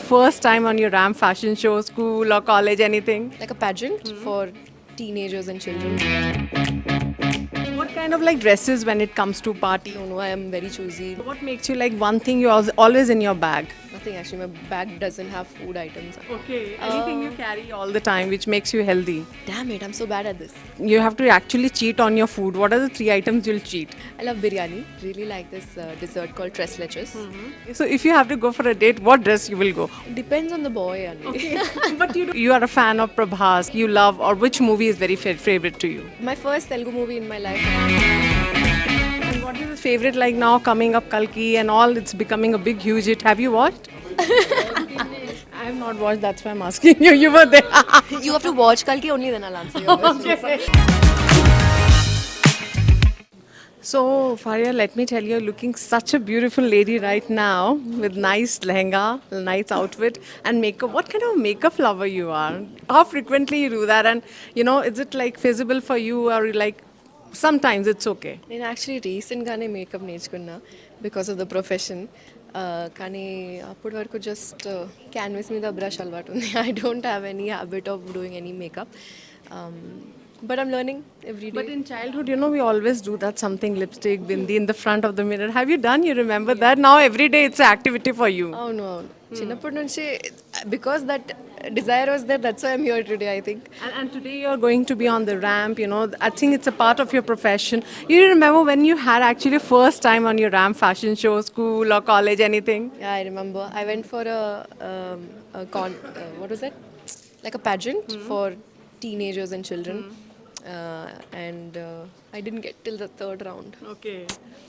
first time on your Ram fashion show, school or college, anything? Like a pageant for teenagers and children. What kind of like dresses when it comes to party? No, I am very choosy. What makes you like one thing you always in your bag? Nothing actually. My bag doesn't have food items. Okay, anything you carry all the time which makes you healthy. Damn it, I'm so bad at this. You have to actually cheat on your food. What are the three items you'll cheat? I love biryani. Really like this dessert called tres leches. So if you have to go for a date, what dress you will go? Depends on the boy, Anvi. But you are a fan of Prabhas. You love or which movie is very favorite to you? My first Telugu movie in my life. And what is the favorite like now coming up Kalki and all? It's becoming a big huge hit. Have you watched? I have not watched. That's why I'm asking you. You were there. You have to watch Kalki only, then I'll answer your question. So, Faria, let me tell you, you're looking such a beautiful lady right now with nice lehenga, nice outfit, and makeup. What kind of makeup lover you are? How frequently you do that? And is it like feasible for you, or like sometimes it's okay? నేను actually రీసెంట్గానే makeup నేర్చుకున్నా because of the profession కానీ అప్పటి వరకు just canvas మీద brush అలవాటు ఉంది I don't have any habit of doing any makeup but I'm learning every day But in childhood, we always do that something lipstick, bindi in the front of the mirror. Have you done? You remember that? Now every day it's an activity for you. అవును అవును చిన్నప్పటి నుంచి because that desire was that that's why I'm here today I think And today you're going to be on the ramp, I think it's a part of your profession. You remember when you had actually first time on your ramp fashion show, school or college, anything? Yeah, I remember. I went for what was that? Like a pageant for teenagers and children. And I didn't get till the third round. Okay.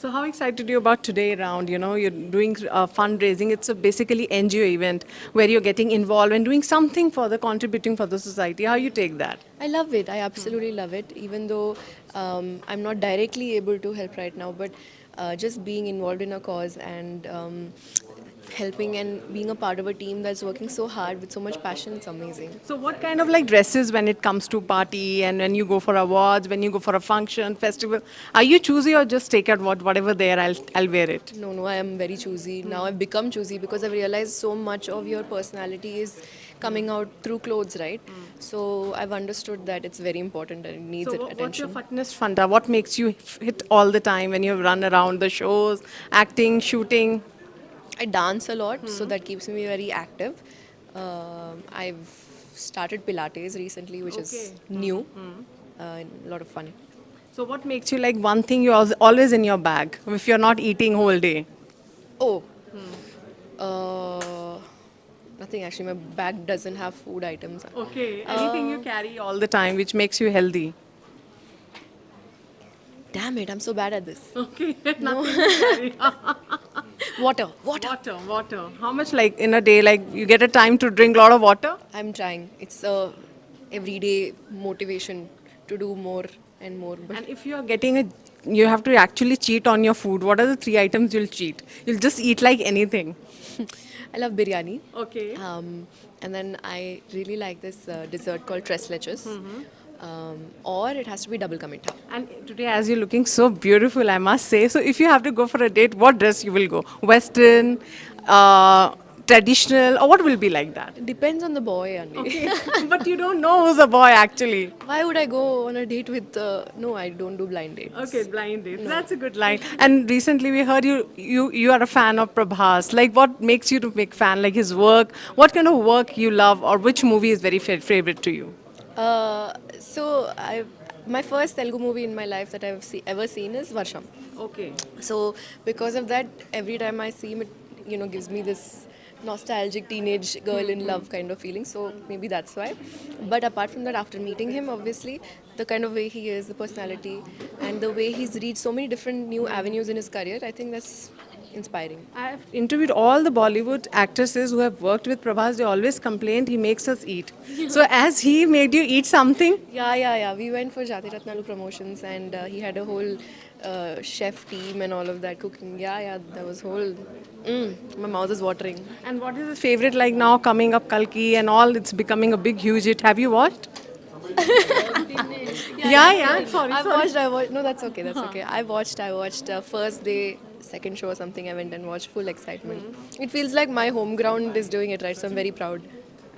So how excited are you about today round? You're doing fundraising. It's a basically NGO event where you're getting involved and doing something for the contributing for the society. How you take that? I love it. I absolutely love it. Even though I'm not directly able to help right now, but just being involved in a cause and helping and being a part of a team that's working so hard with so much passion, it's amazing. So what kind of like dresses when it comes to party and when you go for awards, when you go for a function, festival, are you choosy or just take out whatever there, I'll wear it? No, I am very choosy. Now I've become choosy because I've realized so much of your personality is coming out through clothes, right? So I've understood that it's very important and it needs So attention. what's your fitness funda? What makes you hit all the time when you run around the shows, acting, shooting? I dance a lot, so that keeps me very active. I've started Pilates recently, which is new, a lot of fun. So what makes you like one thing you're always in your bag if you're not eating whole day? Oh, nothing actually. My bag doesn't have food items. Okay. Anything you carry all the time which makes you healthy? Damn it, I'm so bad at this. Okay. Nothing you carry. Water. Water. How much like in a day, like you get a time to drink a lot of water? I'm trying. It's a everyday motivation to do more and more. But And if you're getting you have to actually cheat on your food. What are the three items you'll cheat? You'll just eat like anything. I love biryani. Okay. And then I really like this dessert called tres leches. Or it has to be double ka meetha. And today, as you're looking so beautiful, I must say. So, if you have to go for a date, what dress you will go? Western, traditional, or what will be like that? It depends on the boy, Anvi. But you don't know who's a boy actually. Why would I go on a date with? No, I don't do blind dates. Okay, blind date. That's a good line. And recently we heard you are a fan of Prabhas. Like, what makes you to make fan? Like his work. What kind of work you love, or which movie is very favorite to you? So my first Telugu movie in my life that I've ever seen is Varsham. Okay. So because of that, every time I see him, it gives me this nostalgic teenage girl in love kind of feeling. So maybe that's why. But apart from that, after meeting him, obviously the kind of way he is, the personality, and the way he's reached so many different new avenues in his career, I think that's inspiring. I've interviewed all the Bollywood actresses who have worked with Prabhas. They always complained he makes us eat. So as he made you eat something? Yeah. We went for Jati Ratnalu promotions and he had a whole chef team and all of that cooking. Yeah, that was whole. My mouth is watering. And what is his favorite like now coming up Kalki and all? It's becoming a big huge hit. Have you watched? Yeah. Sorry. I watched. No, that's okay. I watched first day second show or something, I went and watched full excitement. It feels like my home ground is doing it right, so I'm very proud.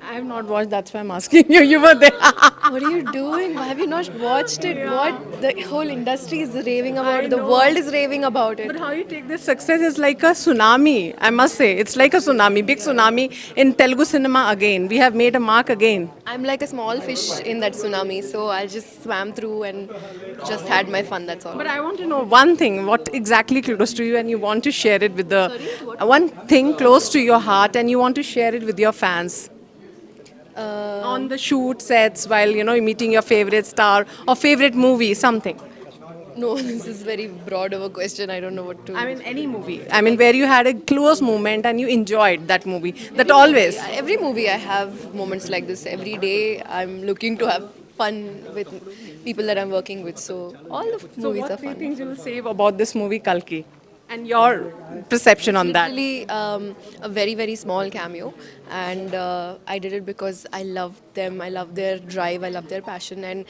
I have not watched, that's why I'm asking you. You were there. What are you doing? Why have you not watched it? What the whole industry is raving I about it. The know. world is raving about it. But how you take this success is like a tsunami, I must say. It's like a tsunami, big tsunami in Telugu cinema again. We have made a mark again. I'm like a small fish in that tsunami, so I just swam through and just had my fun. That's all. But I want to know one thing, what exactly close to you, and you want to share it with the one thing close to your heart, and you want to share it with your fans. On the shoot sets, while meeting your favorite star or favorite movie, something. No, this is very broad of a question. I don't know what to. I mean, any movie. I mean, where you had a close moment and you enjoyed that movie. That always. Every movie I have moments like this. Every day I'm looking to have fun with people that I'm working with. So all the So, movies what are three fun. things you will say about this movie, Kalki, and your perception on that? Literally a very very small cameo, and I did it because I loved them. I love their drive. I love their passion, and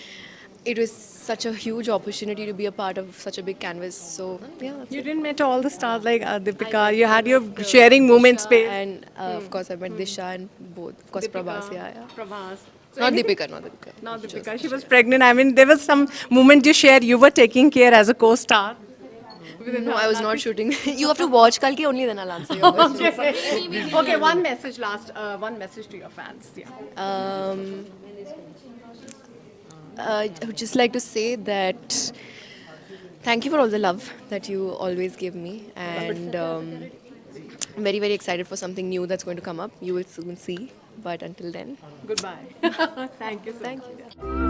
it was such a huge opportunity to be a part of such a big canvas. So yeah, that's You it. didn't meet all the stars like Deepika. You had your sharing moment space. And of course I met Disha and both. Of course Prabhas. Yeah, yeah. Prabhas. So Not anything- Deepika, not Deepika. Not Deepika. She was pregnant. I mean, there was some moment you shared. You were taking care as a co-star. No, I was not shooting. You have to watch Kalki, only then I'll answer your question. Okay, one message last. One message to your fans. Yeah. I would just like to say that thank you for all the love that you always give me, and I'm very very excited for something new that's going to come up. You will soon see. But until then, Goodbye. Thank you. thank you.